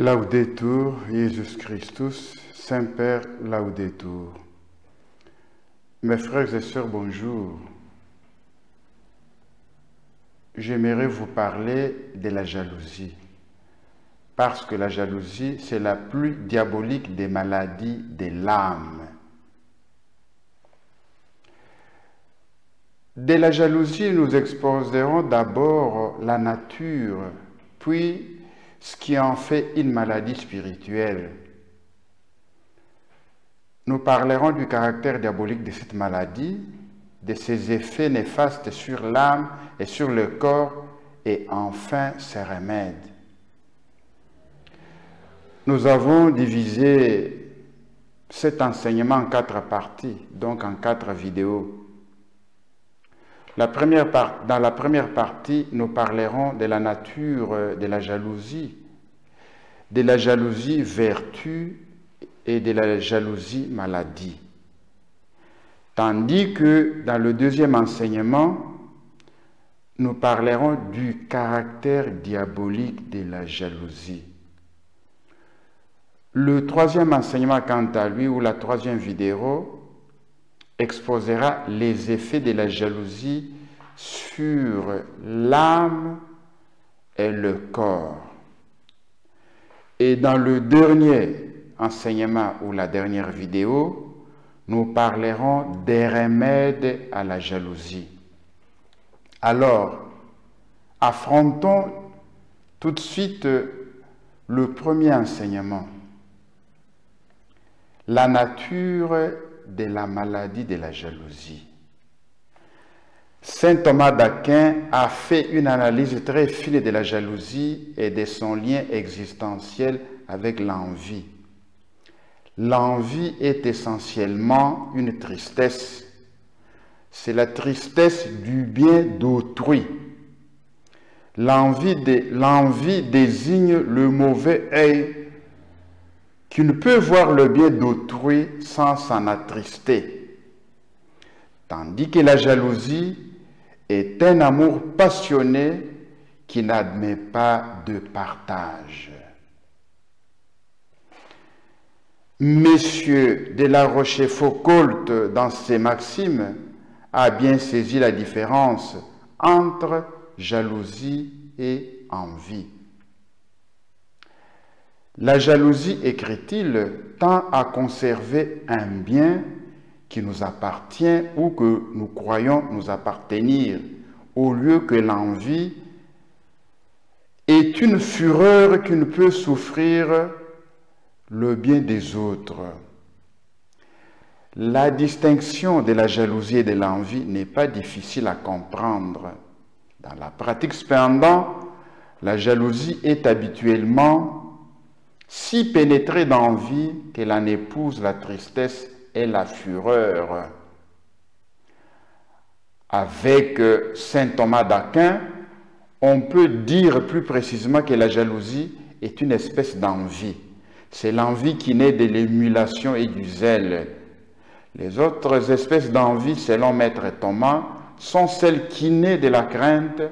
Laudetur Jesus Christus, Saint-Père Laudetur. Mes frères et sœurs, bonjour. J'aimerais vous parler de la jalousie, parce que la jalousie, c'est la plus diabolique des maladies de l'âme. De la jalousie, nous exposerons d'abord la nature, puis ce qui en fait une maladie spirituelle. Nous parlerons du caractère diabolique de cette maladie, de ses effets néfastes sur l'âme et sur le corps, et enfin ses remèdes. Nous avons divisé cet enseignement en 4 parties, donc en 4 vidéos. Dans la première partie, nous parlerons de la nature de la jalousie vertu et de la jalousie maladie. Tandis que dans le deuxième enseignement, nous parlerons du caractère diabolique de la jalousie. Le troisième enseignement, quant à lui, ou la troisième vidéo, exposera les effets de la jalousie sur l'âme et le corps. Et dans le dernier enseignement ou la dernière vidéo, nous parlerons des remèdes à la jalousie. Alors, affrontons tout de suite le premier enseignement. La nature de la maladie de la jalousie. Saint Thomas d'Aquin a fait une analyse très fine de la jalousie et de son lien existentiel avec l'envie. L'envie est essentiellement une tristesse. C'est la tristesse du bien d'autrui. L'envie désigne le mauvais œil qui ne peut voir le bien d'autrui sans s'en attrister. Tandis que la jalousie est un amour passionné qui n'admet pas de partage. Monsieur de la Rochefoucauld, dans ses maximes, a bien saisi la différence entre jalousie et envie. La jalousie, écrit-il, tend à conserver un bien qui nous appartient ou que nous croyons nous appartenir, au lieu que l'envie est une fureur qui ne peut souffrir le bien des autres. La distinction de la jalousie et de l'envie n'est pas difficile à comprendre. Dans la pratique cependant, la jalousie est habituellement si pénétrée d'envie qu'elle en épouse la tristesse et la fureur. Avec saint Thomas d'Aquin, on peut dire plus précisément que la jalousie est une espèce d'envie. C'est l'envie qui naît de l'émulation et du zèle. Les autres espèces d'envie, selon maître Thomas, sont celles qui naissent de la crainte,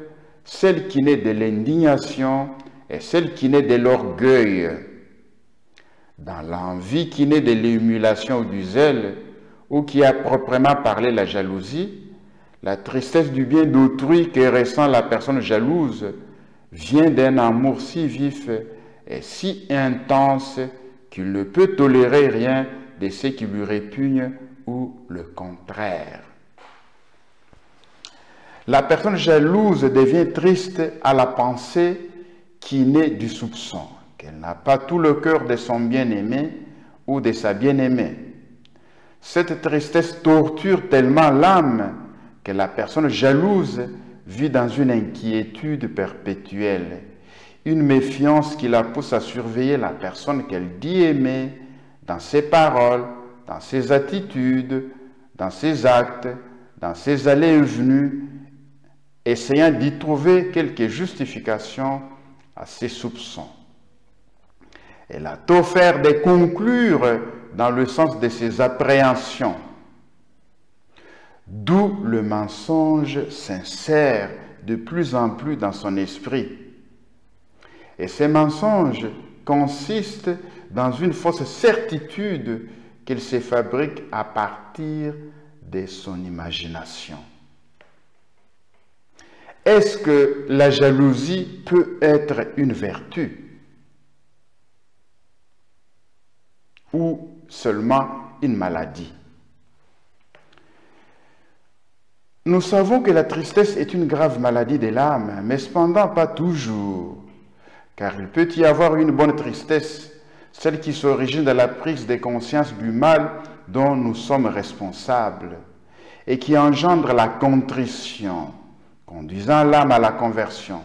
celles qui naissent de l'indignation et celles qui naissent de l'orgueil. Dans l'envie qui naît de l'émulation ou du zèle, ou qui a proprement parlé la jalousie, la tristesse du bien d'autrui que ressent la personne jalouse vient d'un amour si vif et si intense qu'il ne peut tolérer rien de ce qui lui répugne ou le contraire. La personne jalouse devient triste à la pensée qui naît du soupçon, qu'elle n'a pas tout le cœur de son bien-aimé ou de sa bien-aimée. Cette tristesse torture tellement l'âme que la personne jalouse vit dans une inquiétude perpétuelle, une méfiance qui la pousse à surveiller la personne qu'elle dit aimer dans ses paroles, dans ses attitudes, dans ses actes, dans ses allées et venues, essayant d'y trouver quelques justifications à ses soupçons. Elle a tôt fait de conclure dans le sens de ses appréhensions. D'où le mensonge sincère de plus en plus dans son esprit. Et ces mensonges consiste dans une fausse certitude qu'il se fabrique à partir de son imagination. Est-ce que la jalousie peut être une vertu ou seulement une maladie? Nous savons que la tristesse est une grave maladie de l'âme, mais cependant pas toujours, car il peut y avoir une bonne tristesse, celle qui s'origine de la prise de conscience du mal dont nous sommes responsables et qui engendre la contrition, conduisant l'âme à la conversion.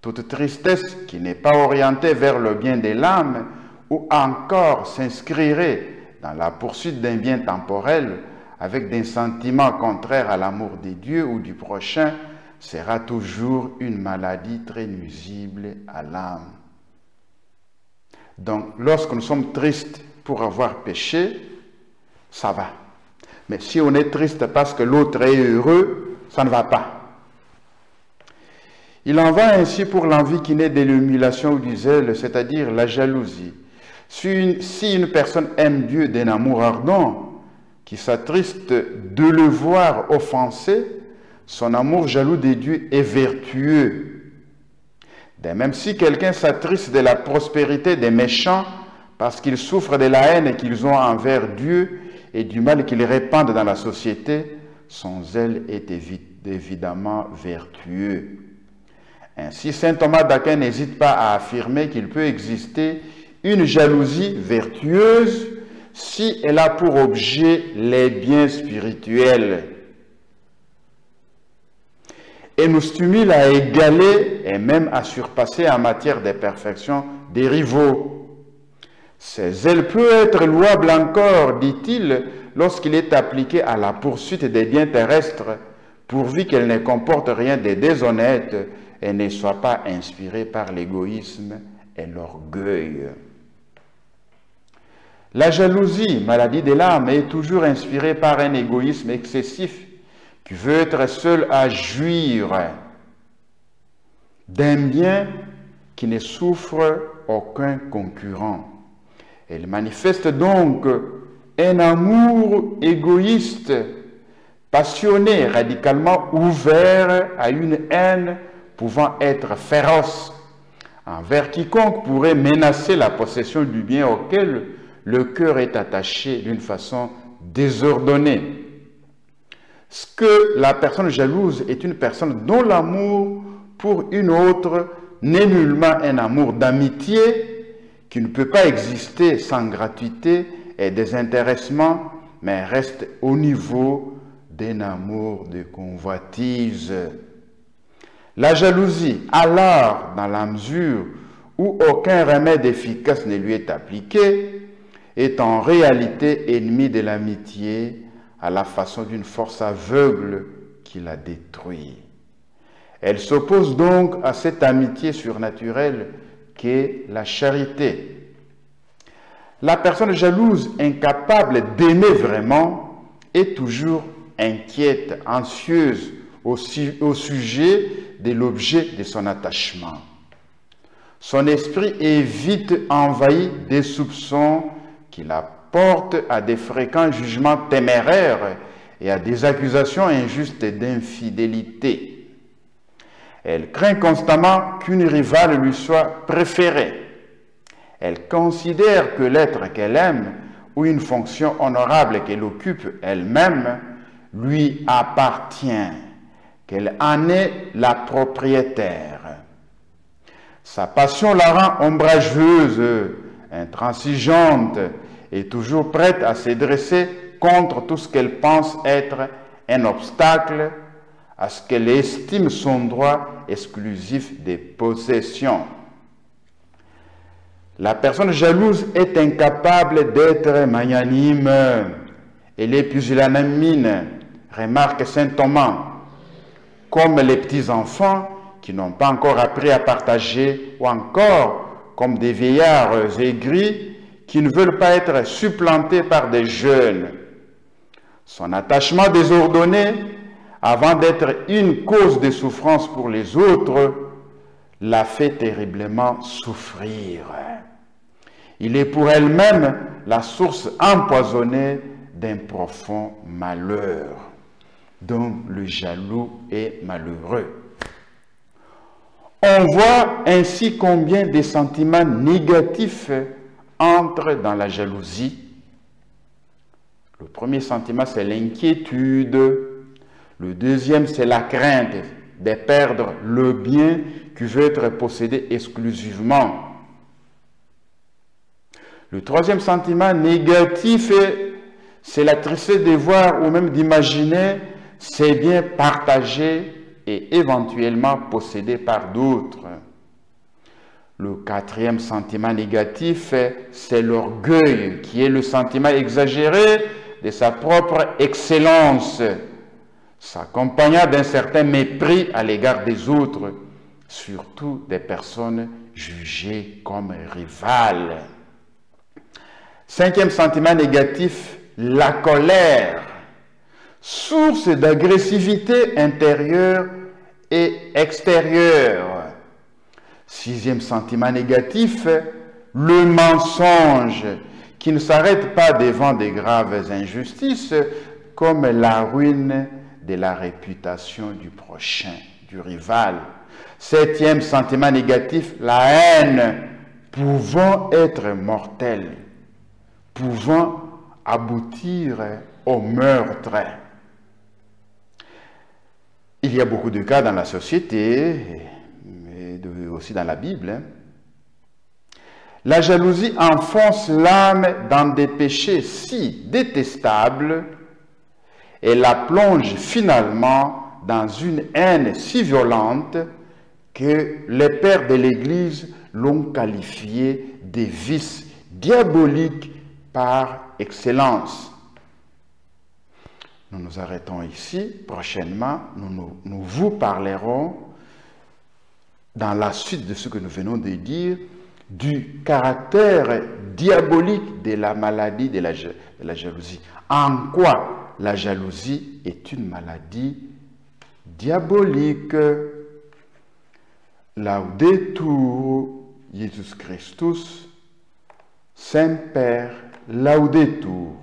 Toute tristesse qui n'est pas orientée vers le bien de l'âme ou encore s'inscrirait dans la poursuite d'un bien temporel avec des sentiments contraires à l'amour de Dieu ou du prochain sera toujours une maladie très nuisible à l'âme. Donc, lorsque nous sommes tristes pour avoir péché, ça va. Mais si on est triste parce que l'autre est heureux, ça ne va pas. Il en va ainsi pour l'envie qui naît de l'émulation ou du zèle, c'est-à-dire la jalousie. Si une personne aime Dieu d'un amour ardent, qui s'attriste de le voir offensé, son amour jaloux de Dieu est vertueux. De même, si quelqu'un s'attriste de la prospérité des méchants parce qu'ils souffrent de la haine qu'ils ont envers Dieu et du mal qu'ils répandent dans la société, son zèle est évidemment vertueux. Ainsi, saint Thomas d'Aquin n'hésite pas à affirmer qu'il peut exister une jalousie vertueuse si elle a pour objet les biens spirituels et nous stimule à égaler et même à surpasser en matière de perfection des rivaux. Ce zèle peut être louable encore, dit-il, lorsqu'il est appliqué à la poursuite des biens terrestres, pourvu qu'elle ne comporte rien de déshonnête et ne soit pas inspirée par l'égoïsme et l'orgueil. La jalousie, maladie de l'âme, est toujours inspirée par un égoïsme excessif qui veut être seul à jouir d'un bien qui ne souffre aucun concurrent. Elle manifeste donc un amour égoïste, passionné, radicalement ouvert à une haine pouvant être féroce envers quiconque pourrait menacer la possession du bien auquel le cœur est attaché d'une façon désordonnée. Ce que la personne jalouse est une personne dont l'amour pour une autre n'est nullement un amour d'amitié qui ne peut pas exister sans gratuité et désintéressement, mais reste au niveau d'un amour de convoitise. La jalousie, alors, dans la mesure où aucun remède efficace ne lui est appliqué, est en réalité ennemie de l'amitié à la façon d'une force aveugle qui la détruit. Elle s'oppose donc à cette amitié surnaturelle qu'est la charité. La personne jalouse, incapable d'aimer vraiment, est toujours inquiète, anxieuse au sujet de l'objet de son attachement. Son esprit est vite envahi des soupçons qui la portent à des fréquents jugements téméraires et à des accusations injustes d'infidélité. Elle craint constamment qu'une rivale lui soit préférée. Elle considère que l'être qu'elle aime ou une fonction honorable qu'elle occupe elle-même lui appartient, qu'elle en est la propriétaire. Sa passion la rend ombrageuse, intransigeante et toujours prête à se dresser contre tout ce qu'elle pense être un obstacle à ce qu'elle estime son droit exclusif des possessions. La personne jalouse est incapable d'être magnanime. Elle est pusillanime, remarque saint Thomas, comme les petits-enfants qui n'ont pas encore appris à partager, ou encore comme des vieillards aigris qui ne veulent pas être supplantés par des jeunes. Son attachement désordonné, avant d'être une cause de souffrance pour les autres, la fait terriblement souffrir. Il est pour elle-même la source empoisonnée d'un profond malheur, dont le jaloux est malheureux. On voit ainsi combien des sentiments négatifs entrent dans la jalousie. Le premier sentiment, c'est l'inquiétude. Le deuxième, c'est la crainte de perdre le bien qui veut être possédé exclusivement. Le troisième sentiment négatif, c'est la tristesse de voir ou même d'imaginer ces biens partagés et éventuellement possédés par d'autres. Le quatrième sentiment négatif, c'est l'orgueil, qui est le sentiment exagéré de sa propre excellence, s'accompagnant d'un certain mépris à l'égard des autres, surtout des personnes jugées comme rivales. Cinquième sentiment négatif, la colère, source d'agressivité intérieure et extérieure. Sixième sentiment négatif, le mensonge, qui ne s'arrête pas devant de graves injustices, comme la ruine de la réputation du prochain, du rival. Septième sentiment négatif, la haine, pouvant être mortelle, pouvant aboutir au meurtre. Il y a beaucoup de cas dans la société, mais aussi dans la Bible. La jalousie enfonce l'âme dans des péchés si détestables et la plonge finalement dans une haine si violente que les pères de l'Église l'ont qualifié de vice diabolique par excellence. Nous nous arrêtons ici. Prochainement, nous vous parlerons, dans la suite de ce que nous venons de dire, du caractère diabolique de la maladie de la jalousie. En quoi la jalousie est une maladie diabolique. Laudetur Jesus Christus, Semper Laudetur.